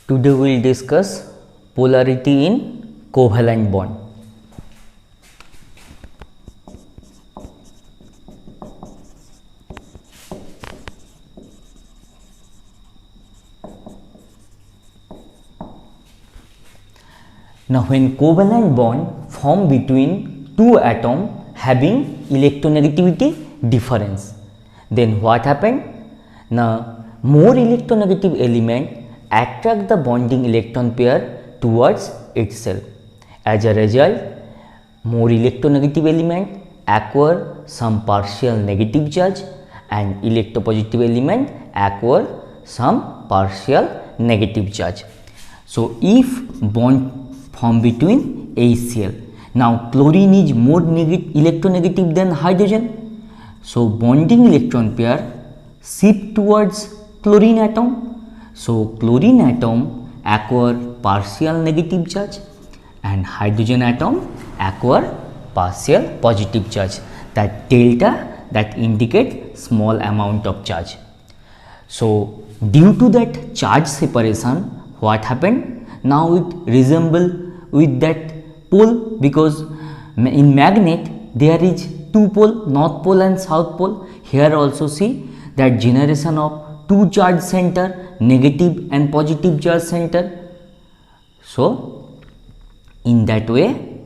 Today we will discuss polarity in covalent bond. Now when covalent bond form between two atoms having electronegativity difference, then what happened? Now more electronegative element attract the bonding electron pair towards itself. As a result, more electronegative element acquire some partial negative charge and electropositive element acquire some partial negative charge. So if bond form between HCl, now chlorine is more electronegative than hydrogen, so bonding electron pair shift towards chlorine atom. So chlorine atom acquire partial negative charge and hydrogen atom acquire partial positive charge. That delta that indicate small amount of charge. So due to that charge separation, what happened? Now it resemble with that pole, because in magnet there is two pole, north pole and south pole. Here also see that generation of two charge center, negative and positive charge center. So in that way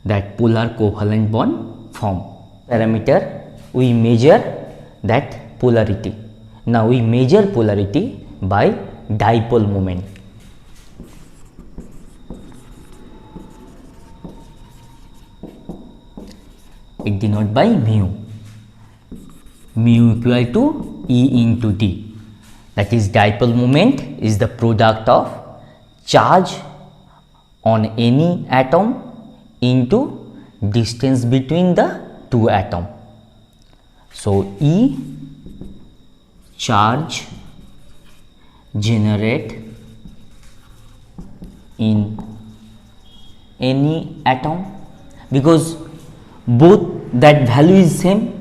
that polar covalent bond form. Parameter we measure that polarity. Now we measure polarity by dipole moment. It denoted by mu. Mu equal to E into D. That is, dipole moment is the product of charge on any atom into distance between the two atoms. So E charge generate in any atom, because both that value is same,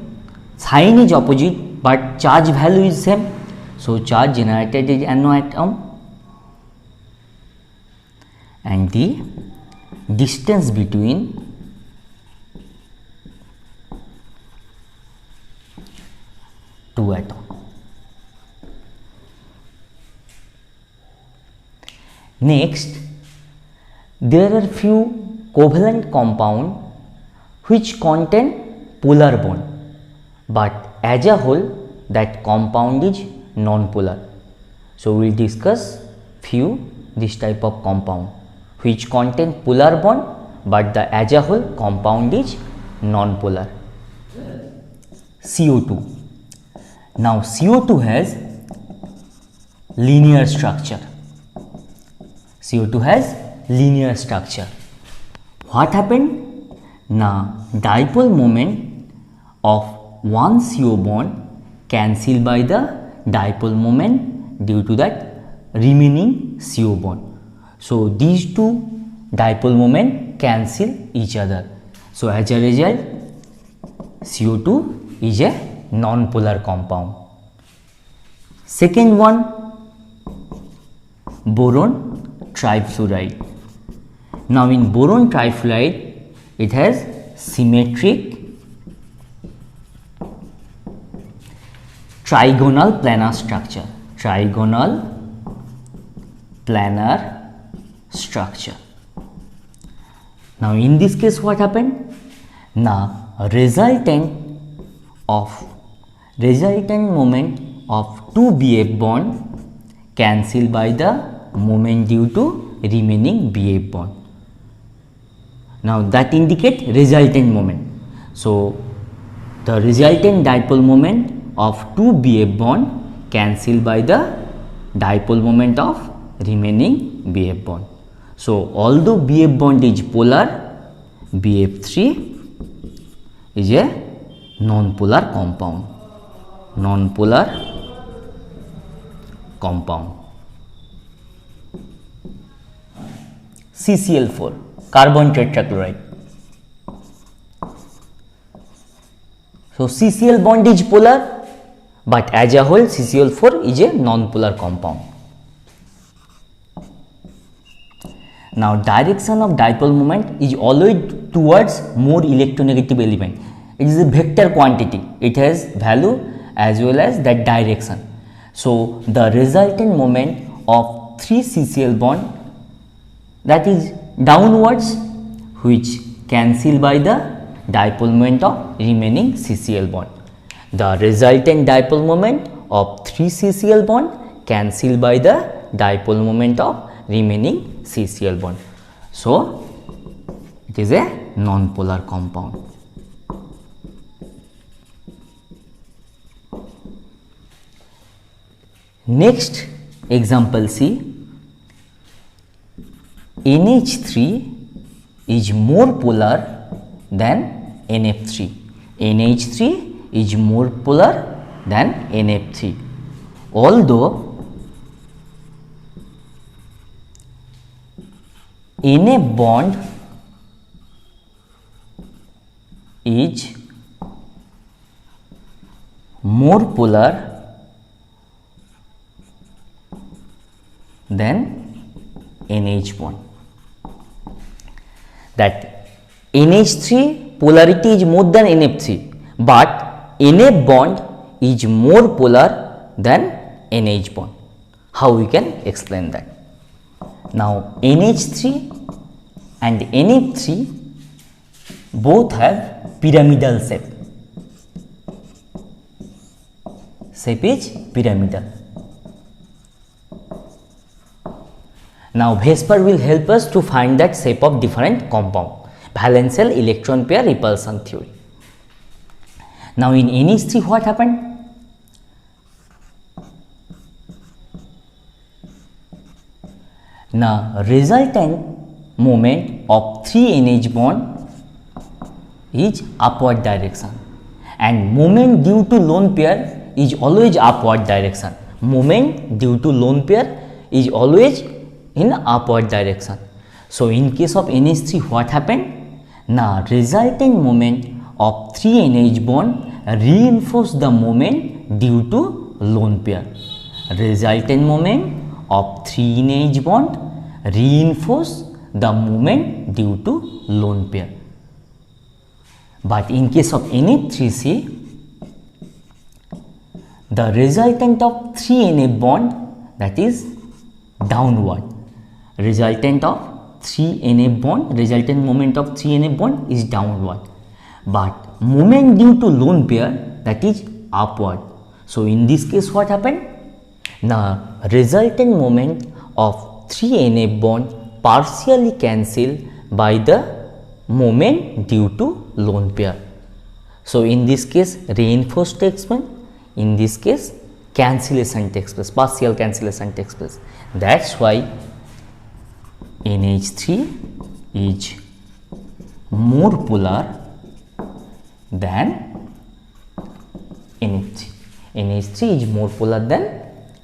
sign is opposite but charge value is same. So charge generated is NO atom and the distance between two atoms. Next, there are few covalent compound which contain polar bond, but as a whole that compound is non-polar. So we will discuss few this type of compound which contain polar bond, but the as a whole compound is non-polar. CO2. Now CO2 has linear structure. CO2 has linear structure. What happened? Now dipole moment of one CO bond cancelled by the dipole moment due to that remaining CO bond. So these two dipole moment cancel each other. So as a result, CO2 is a non-polar compound. Second one, boron trifluoride. Now in boron trifluoride, it has symmetric trigonal planar structure. Trigonal planar structure. Now in this case what happened? Now resultant moment of two BF bond cancelled by the moment due to remaining BF bond. Now that indicate resultant moment. So the resultant dipole moment of two BF bond cancelled by the dipole moment of remaining BF bond. So although BF bond is polar, BF3 is a non-polar compound. Non-polar compound. CCl4, carbon tetrachloride. So CCl bond is polar, but as a whole CCl4 is a non-polar compound. Now direction of dipole moment is always towards more electronegative element. It is a vector quantity. It has value as well as that direction. So the resultant moment of 3 CCl bond, that is downwards, which cancel by the dipole moment of remaining CCl bond. The resultant dipole moment of 3 CCl bond cancel by the dipole moment of remaining CCl bond. So it is a non-polar compound. Next example, see, NH3 is more polar than NF3. NH3 is more polar than NF3. Although NF bond is more polar than NH bond. That NH3 polarity is more than NF3, but NF bond is more polar than NH bond. How we can explain that? Now NH3 and NF3 both have pyramidal shape. Shape is pyramidal. Now Vesper will help us to find that shape of different compound, valence shell electron pair repulsion theory. Now in NH3 what happened? Now resultant moment of 3 NH bond is upward direction, and moment due to lone pair is always upward direction. Moment due to lone pair is always in upward direction. So in case of NH3 what happened? Now resultant moment of 3 NH bond reinforce the moment due to lone pair. Resultant moment of 3 NH bond reinforce the moment due to lone pair. But in case of NF3C, the resultant of 3 NF bond, that is downward. Resultant of 3 NF bond, resultant moment of 3 NF bond is downward, but moment due to lone pair, that is upward. So in this case what happened? Now resultant moment of 3 NF bond partially cancel by the moment due to lone pair. So in this case reinforced takes place, in this case cancellation takes place, partial cancellation takes place. That's why NH3 is more polar than NF3. NH3 is more polar than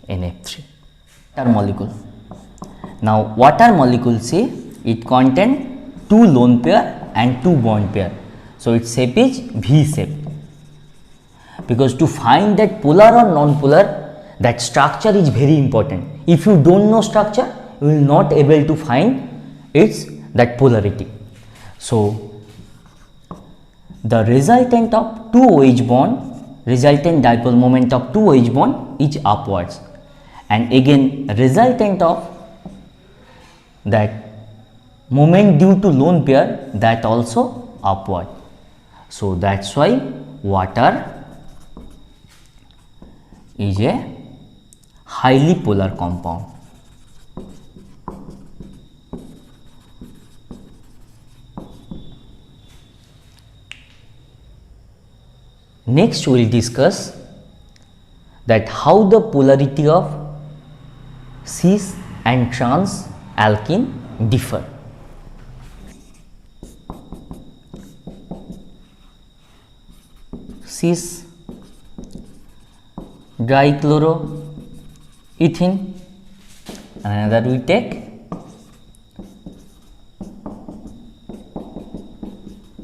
NF3. Water molecule. Now water molecule, say it contain 2 lone pair and 2 bond pair. So its shape is V shape. Because to find that polar or non-polar, that structure is very important. If you don't know structure, you will not able to find its that polarity. So the resultant of 2 OH bond, resultant dipole moment of 2 OH bond is upwards, and again resultant of that moment due to lone pair, that also upward. So that's why water is a highly polar compound. Next we will discuss that how the polarity of cis and trans alkene differ. Cis dichloroethene, and another we take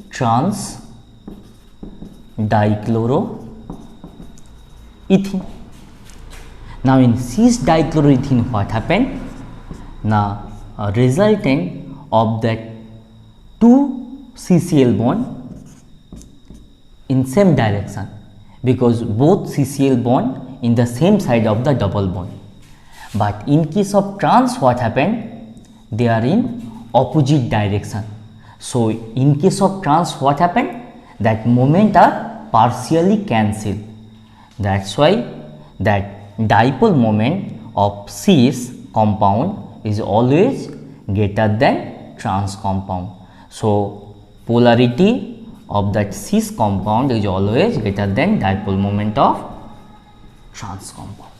trans dichloroethene. Now in cis dichloroethene what happened? Now a resultant of that two CCl bond in same direction, because both CCl bond in the same side of the double bond. But in case of trans, what happened? They are in opposite direction. So in case of trans, what happened? That moment are partially cancelled. That's why that dipole moment of cis compound is always greater than trans compound. So polarity of that cis compound is always greater than dipole moment of trans compound.